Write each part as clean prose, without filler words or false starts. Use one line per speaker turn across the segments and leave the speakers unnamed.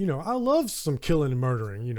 I love some killing and murdering.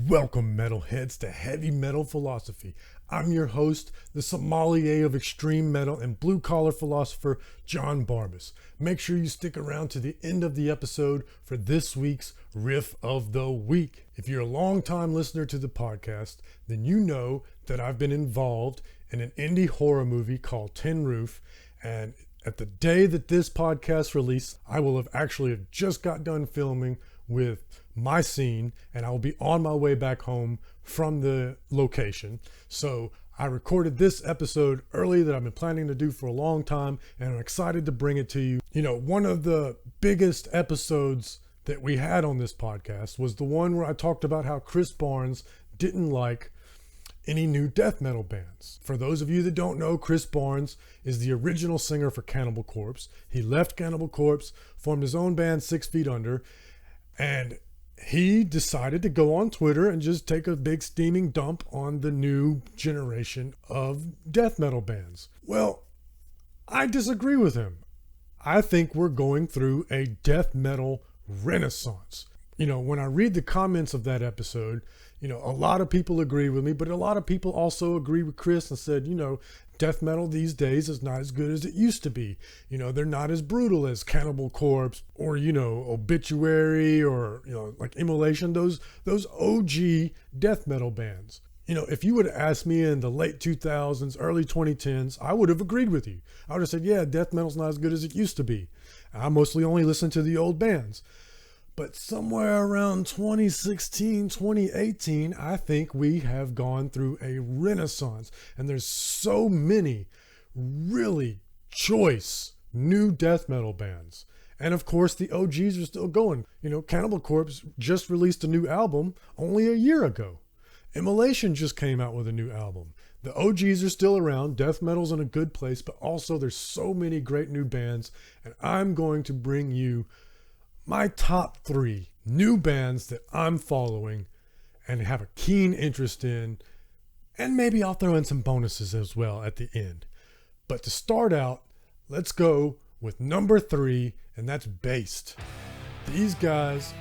Welcome, metalheads, to Heavy Metal Philosophy. I'm your host, the sommelier of extreme metal and blue-collar philosopher, John Barbas. Make sure you stick around to the end of the episode for this week's Riff of the Week. If you're a long-time listener to the podcast, then you know that I've been involved in an indie horror movie called Tin Roof, and at the day that this podcast released, I will have actually just got done filming with my scene, and I will be on my way back home from the location. So I recorded this episode early that I've been planning to do for a long time, and I'm excited to bring it to you. One of the biggest episodes that we had on this podcast was the one where I talked about how Chris Barnes didn't like any new death metal bands. For those of you that don't know, Chris Barnes is the original singer for Cannibal Corpse. He left Cannibal Corpse, formed his own band 6 Feet Under, and he decided to go on Twitter and just take a big steaming dump on the new generation of death metal bands. Well, I disagree with him. I think we're going through a death metal renaissance. When I read the comments of that episode, a lot of people agree with me, but a lot of people also agree with Chris and said, death metal these days is not as good as it used to be. They're not as brutal as Cannibal Corpse or, Obituary or, like Immolation, those OG death metal bands. If you would have asked me in the late 2000s, early 2010s, I would have agreed with you. I would have said, yeah, death metal's not as good as it used to be. I mostly only listen to the old bands. But somewhere around 2016, 2018, I think we have gone through a renaissance. And there's so many really choice new death metal bands. And of course, the OGs are still going. Cannibal Corpse just released a new album only a year ago. Immolation just came out with a new album. The OGs are still around. Death metal's in a good place, but also there's so many great new bands. And I'm going to bring you my top 3 new bands that I'm following and have a keen interest in, and maybe I'll throw in some bonuses as well at the end. But to start out, let's go with number 3, and that's Based. These guys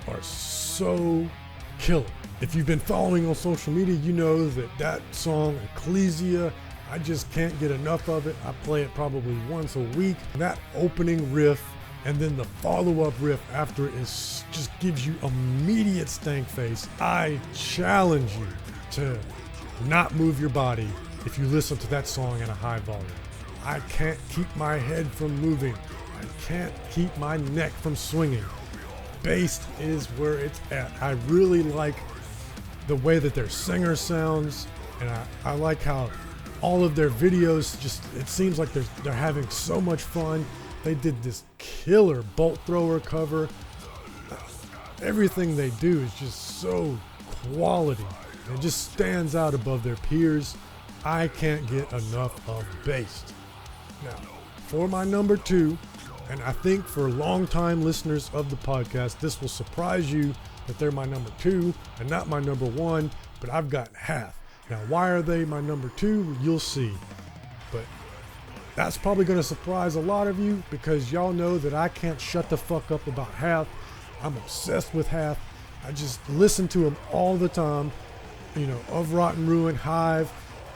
are so killer. If you've been following on social media, you know that song, Ecclesia, I just can't get enough of it. I play it probably once a week. That opening riff and then the follow-up riff after it just gives you immediate stank face. I challenge you to not move your body if you listen to that song at a high volume. I can't keep my head from moving. I can't keep my neck from swinging. Based is where it's at. I really like the way that their singer sounds, and I like how all of their videos it seems like they're having so much fun. They did this killer bolt thrower cover. Everything they do is just so quality. It just stands out above their peers. I can't get enough of Based. Now, for my number 2, and I think for longtime listeners of the podcast, this will surprise you that they're my number 2 and not my number 1, but I've got Hath. Now, why are they my number 2? You'll see. But that's probably going to surprise a lot of you because y'all know that I can't shut the fuck up about Hath. I'm obsessed with Hath. I just listen to him all the time. Of Rotten Ruin, Hive,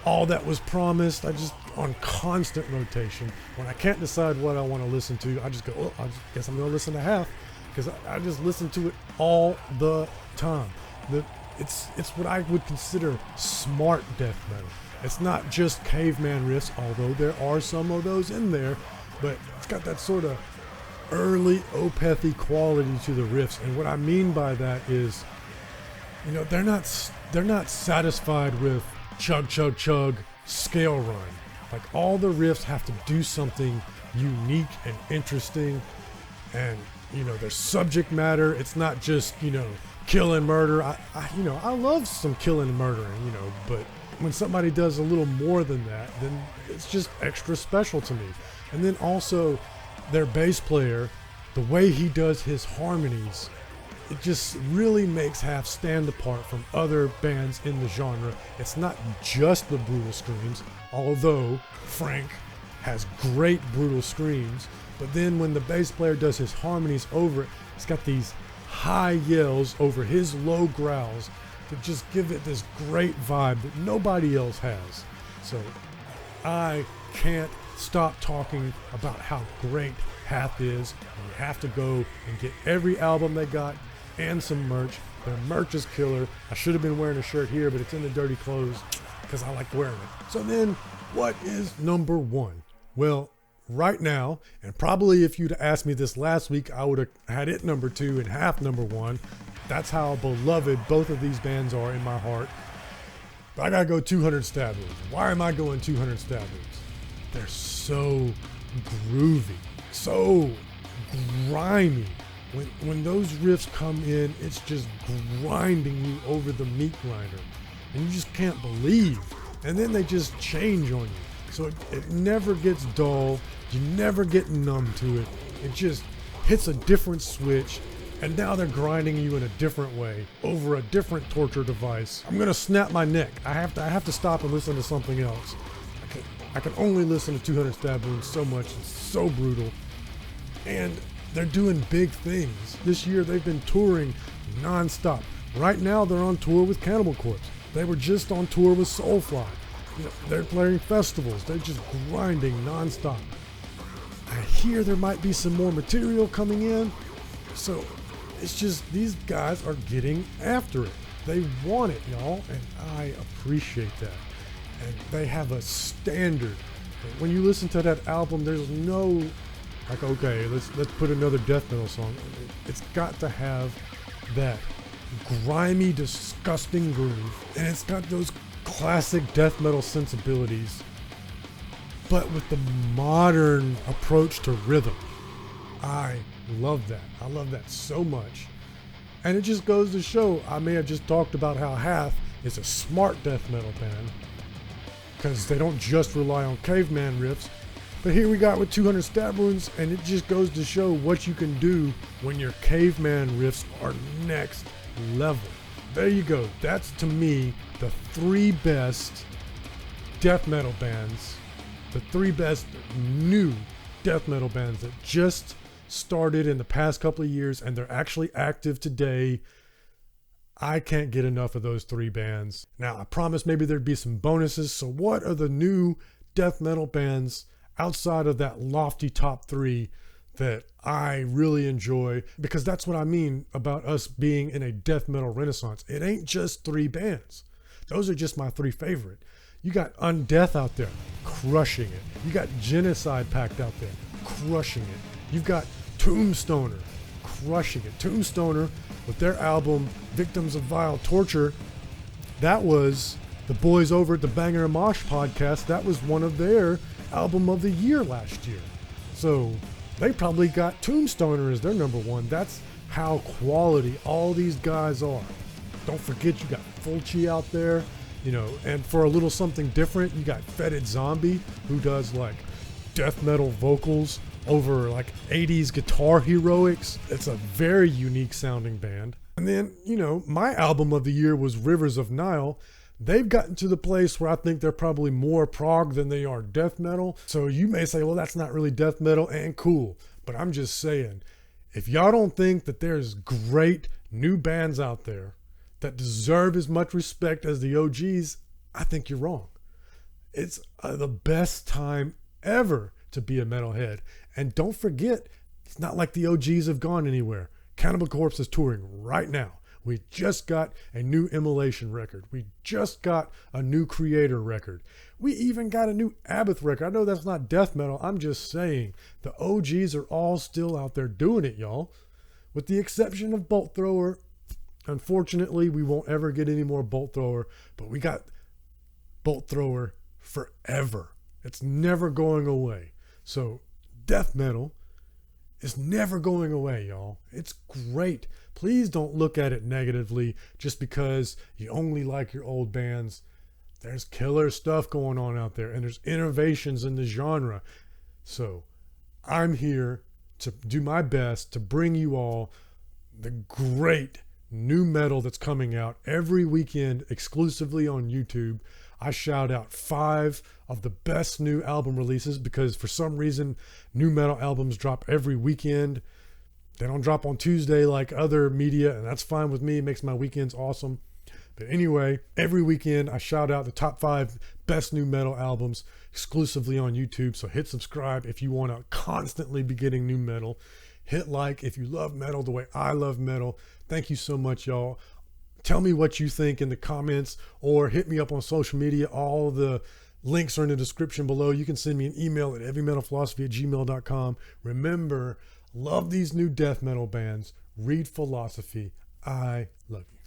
All That Was Promised. I just on constant rotation. When I can't decide what I want to listen to, I just go, I guess I'm going to listen to Hath because I just listen to it all the time. It's what I would consider smart death metal. It's not just caveman riffs, although there are some of those in there, but it's got that sort of early Opethy quality to the riffs. And what I mean by that is, they're not satisfied with chug, chug, chug, scale run. Like all the riffs have to do something unique and interesting, and their subject matter. It's not just kill and murder. I love some killing and murdering, but when somebody does a little more than that, then it's just extra special to me. And then also their bass player, the way he does his harmonies, it just really makes Hath stand apart from other bands in the genre. It's not just the brutal screams, although Frank has great brutal screams, But then when the bass player does his harmonies over it, it's got these high yells over his low growls that just give it this great vibe that nobody else has. So I can't stop talking about how great Hath is. You have to go and get every album they got and some merch. Their merch is killer. I should have been wearing a shirt here, but it's in the dirty clothes because I like wearing it. So then, what is number one? Well, right now, and probably if you'd asked me this last week, I would have had it number two and Hath number one. That's how beloved both of these bands are in my heart. But I gotta go 200 Stab Wounds. Why am I going 200 Stab Wounds? They're so groovy, so grimy. When those riffs come in, it's just grinding you over the meat grinder. And you just can't believe. And then they just change on you. So it never gets dull. You never get numb to it. It just hits a different switch. And now they're grinding you in a different way over a different torture device. I'm gonna snap my neck. I have to stop and listen to something else. I can only listen to 200 Stab Wounds so much. It's so brutal. And they're doing big things. This year they've been touring non-stop. Right now they're on tour with Cannibal Corpse. They were just on tour with Soulfly. They're playing festivals. They're just grinding non-stop. I hear there might be some more material coming in. So it's just these guys are getting after it. They want it, y'all, and I appreciate that. And they have a standard. When you listen to that album, there's no like, okay, let's put another death metal song. It's got to have that grimy, disgusting groove, and it's got those classic death metal sensibilities, but with the modern approach to rhythm. I love that. I love that so much. And it just goes to show, I may have just talked about how Hath is a smart death metal band because they don't just rely on caveman riffs. But here we got with 200 Stab Wounds, and it just goes to show what you can do when your caveman riffs are next level. There you go. That's, to me, the three best death metal bands, the three best new death metal bands that just started in the past couple of years, and they're actually active today. I can't get enough of those three bands. Now, I promised maybe there'd be some bonuses. So what are the new death metal bands outside of that lofty top three that I really enjoy? Because that's what I mean about us being in a death metal renaissance. It ain't just three bands. Those are just my three favorite. You got Undeath out there, crushing it. You got Genocide Pact out there, crushing it. You've got Tombstoner, crushing it. Tombstoner, with their album Victims of Vile Torture, that was the boys over at the Banger and Mosh podcast. That was one of their album of the year last year. So they probably got Tombstoner as their number one. That's how quality all these guys are. Don't forget you got Fulci out there, you know, and for a little something different, you got Fetid Zombie, who does like death metal vocals over like 80s guitar heroics. It's a very unique sounding band. And then, you know, my album of the year was Rivers of Nile. They've gotten to the place where I think they're probably more prog than they are death metal. So you may say, well, that's not really death metal, and cool. But I'm just saying, if y'all don't think that there's great new bands out there that deserve as much respect as the OGs, I think you're wrong. It's the best time ever to be a metalhead. And don't forget, it's not like the OGs have gone anywhere. Cannibal Corpse is touring right now. We just got a new Immolation record. We just got a new Creator record. We even got a new Abath record. I know that's not death metal. I'm just saying the OGs are all still out there doing it, y'all. With the exception of Bolt Thrower. Unfortunately, we won't ever get any more Bolt Thrower, but we got Bolt Thrower forever. It's never going away. So death metal is never going away, y'all. It's great. Please don't look at it negatively just because you only like your old bands. There's killer stuff going on out there, and there's innovations in the genre. So I'm here to do my best to bring you all the great new metal that's coming out every weekend exclusively on YouTube. I shout out 5 of the best new album releases, because for some reason, new metal albums drop every weekend. They don't drop on Tuesday like other media, and that's fine with me. It makes my weekends awesome. But anyway, every weekend I shout out the top 5 best new metal albums exclusively on YouTube. So hit subscribe if you want to constantly be getting new metal. Hit like if you love metal the way I love metal. Thank you so much, y'all. Tell me what you think in the comments, or hit me up on social media. All the links are in the description below. You can send me an email at heavymetalphilosophy@gmail.com. Remember, love these new death metal bands. Read philosophy. I love you.